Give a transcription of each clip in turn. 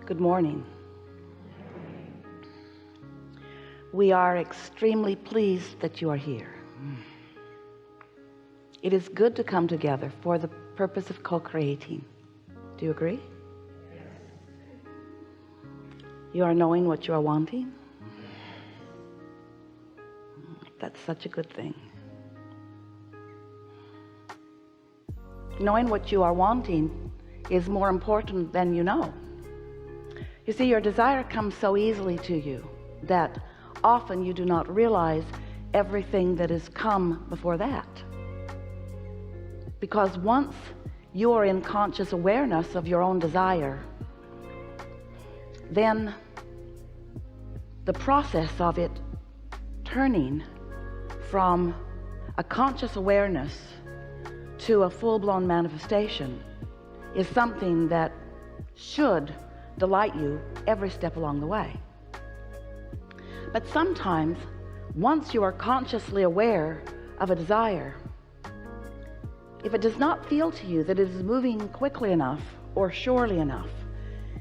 Good morning. We are extremely pleased that you are here. It is good to come together for the purpose of co-creating. Do you agree? You are knowing what you are wanting. That's such a good thing. Knowing what you are wanting is more important than you know. You see, your desire comes so easily to you that often you do not realize everything that has come before that. Because once you are in conscious awareness of your own desire, then the process of it turning from a conscious awareness to a full-blown manifestation is something that should delight you every step along the way. But sometimes, once you are consciously aware of a desire, if it does not feel to you that it is moving quickly enough or surely enough,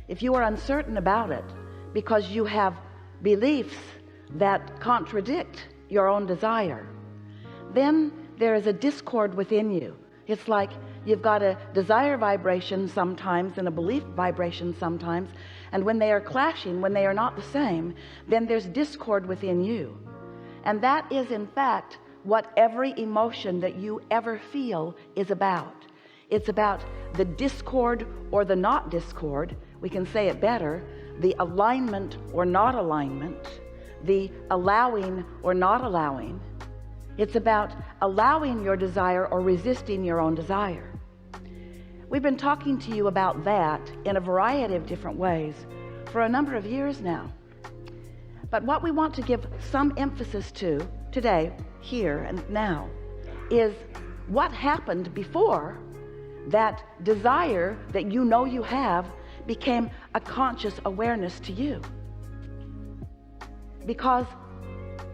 if you are uncertain about it because you have beliefs that contradict your own desire, then there is a discord within you. It's like you've got a desire vibration sometimes and a belief vibration sometimes, and when they are clashing, when they are not the same, then there's discord within you. And that is in fact what every emotion that you ever feel is about. It's about the discord or the not discord. We can say it better, the alignment or not alignment, the allowing or not allowing. It's about allowing your desire or resisting your own desire. We've been talking to you about that in a variety of different ways for a number of years now. But what we want to give some emphasis to today, here and now, is what happened before that desire that you know you have became a conscious awareness to you. Because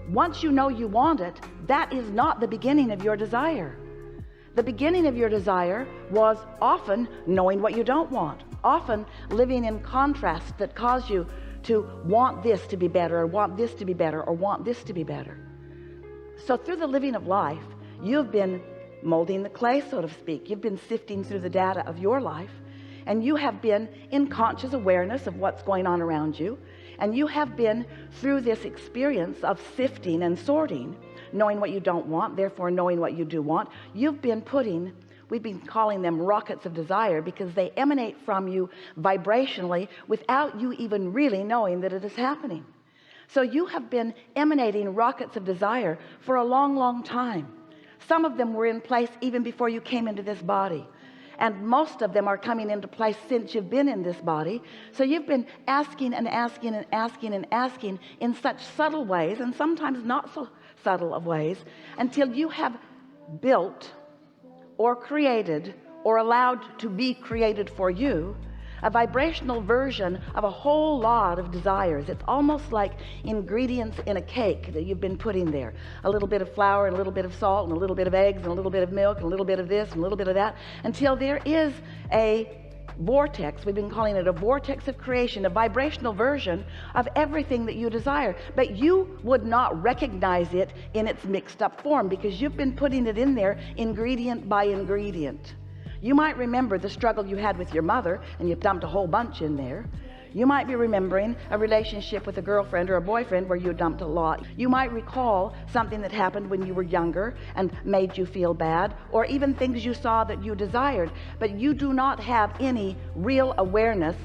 once you know you want it, that is not the beginning of your desire. The beginning of your desire was often knowing what you don't want, often living in contrast that cause you to want this to be better, or want this to be better, or want this to be better. So through the living of life, you've been molding the clay, so to speak. You've been sifting through the data of your life, and you have been in conscious awareness of what's going on around you. And you have been through this experience of sifting and sorting, knowing what you don't want, therefore knowing what you do want. You've been putting, we've been calling them rockets of desire, because they emanate from you vibrationally without you even really knowing that it is happening. So you have been emanating rockets of desire for a long, long time. Some of them were in place even before you came into this body. And most of them are coming into place since you've been in this body. So you've been asking and asking and asking and asking in such subtle ways, and sometimes not so subtle of ways, until you have built or created or allowed to be created for you a vibrational version of a whole lot of desires. It's almost like ingredients in a cake that you've been putting there. A little bit of flour and a little bit of salt and a little bit of eggs and a little bit of milk and a little bit of this and a little bit of that, until there is a vortex. We've been calling it a vortex of creation, a vibrational version of everything that you desire. But you would not recognize it in its mixed up form, because you've been putting it in there ingredient by ingredient. You might remember the struggle you had with your mother, and you've dumped a whole bunch in there. You might be remembering a relationship with a girlfriend or a boyfriend where you dumped a lot. You might recall something that happened when you were younger and made you feel bad, or even things you saw that you desired, but you do not have any real awareness,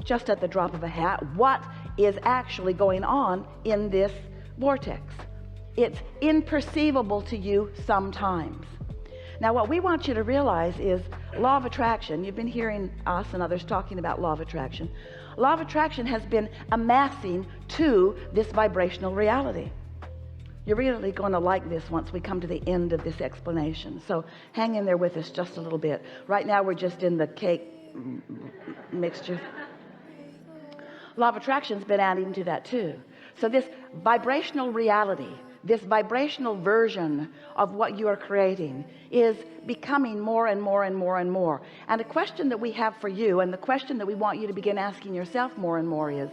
just at the drop of a hat, what is actually going on in this vortex. It's imperceivable to you sometimes. Now, what we want you to realize is law of attraction. You've been hearing us and others talking about law of attraction. Law of attraction has been amassing to this vibrational reality. You're really going to like this once we come to the end of this explanation. So hang in there with us just a little bit. Right now we're just in the cake mixture. Law of attraction's been adding to that too. So this vibrational reality this vibrational version of what you are creating is becoming more and more and more and more. And a question that we have for you, and the question that we want you to begin asking yourself more and more, is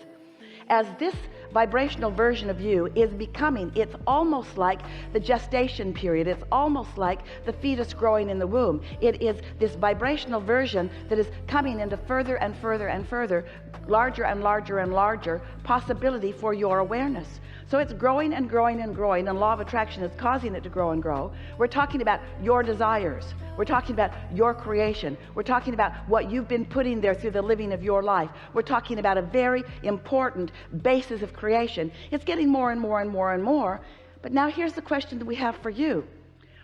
as this vibrational version of you is becoming, it's almost like the gestation period, it's almost like the fetus growing in the womb. It is this vibrational version that is coming into further and further and further, larger and larger and larger possibility for your awareness. So it's growing and growing and growing, and law of attraction is causing it to grow and grow. We're talking about your desires. We're talking about your creation. We're talking about what you've been putting there through the living of your life. We're talking about a very important basis of creation. It's getting more and more and more and more. But now here's the question that we have for you.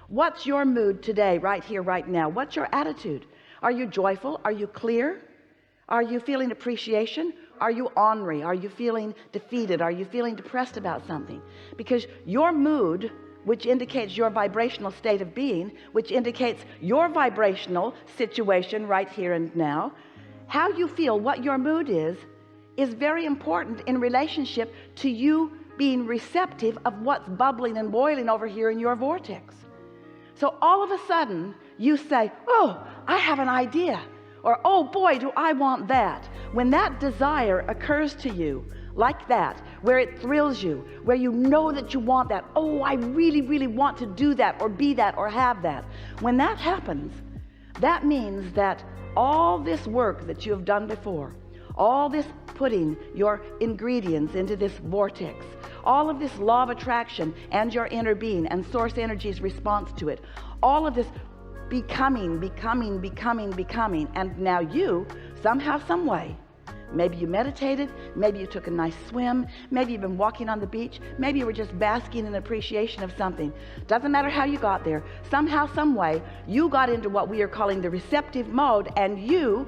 What's your mood today, right here, right now? What's your attitude? Are you joyful? Are you clear? Are you feeling appreciation? Are you ornery? Are you feeling defeated? Are you feeling depressed about something? Because your mood, which indicates your vibrational state of being, which indicates your vibrational situation right here and now, how you feel, what your mood is very important in relationship to you being receptive of what's bubbling and boiling over here in your vortex. So all of a sudden you say, oh, I have an idea. Or, oh boy, do I want that. When that desire occurs to you like that, where it thrills you, where you know that you want that, oh, I really, really want to do that or be that or have that. When that happens, that means that all this work that you have done before, all this putting your ingredients into this vortex, all of this law of attraction and your inner being and source energy's response to it, all of this becoming, and now you, somehow, some way, maybe you meditated, maybe you took a nice swim, maybe you've been walking on the beach, maybe you were just basking in appreciation of something. Doesn't matter how you got there. Somehow, some way, you got into what we are calling the receptive mode, and you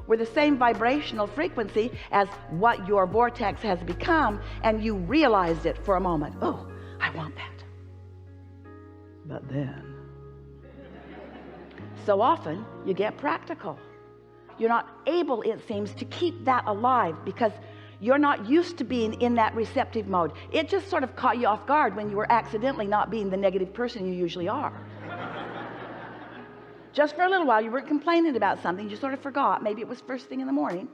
were the same vibrational frequency as what your vortex has become, and you realized it for a moment. Oh, I want that. But then so often you get practical. You're not able, it seems, to keep that alive because you're not used to being in that receptive mode. It just sort of caught you off guard when you were accidentally not being the negative person you usually are. Just for a little while you weren't complaining about something, you sort of forgot. Maybe it was first thing in the morning.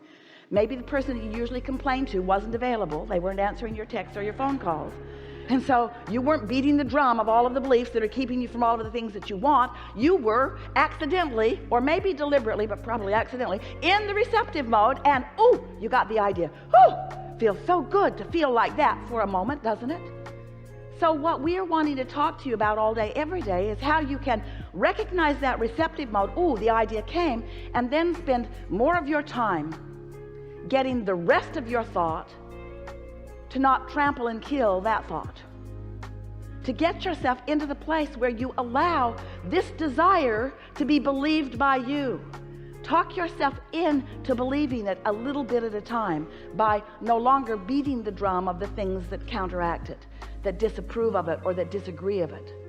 Maybe the person that you usually complain to wasn't available. They weren't answering your texts or your phone calls. And so you weren't beating the drum of all of the beliefs that are keeping you from all of the things that you want. You were accidentally, or maybe deliberately, but probably accidentally, in the receptive mode, and oh, you got the idea. Oh, feels so good to feel like that for a moment, doesn't it? So what we are wanting to talk to you about all day, every day, is how you can recognize that receptive mode. Oh, the idea came, and then spend more of your time getting the rest of your thought to not trample and kill that thought, to get yourself into the place where you allow this desire to be believed by you. Talk yourself into believing it a little bit at a time by no longer beating the drum of the things that counteract it, that disapprove of it or that disagree of it.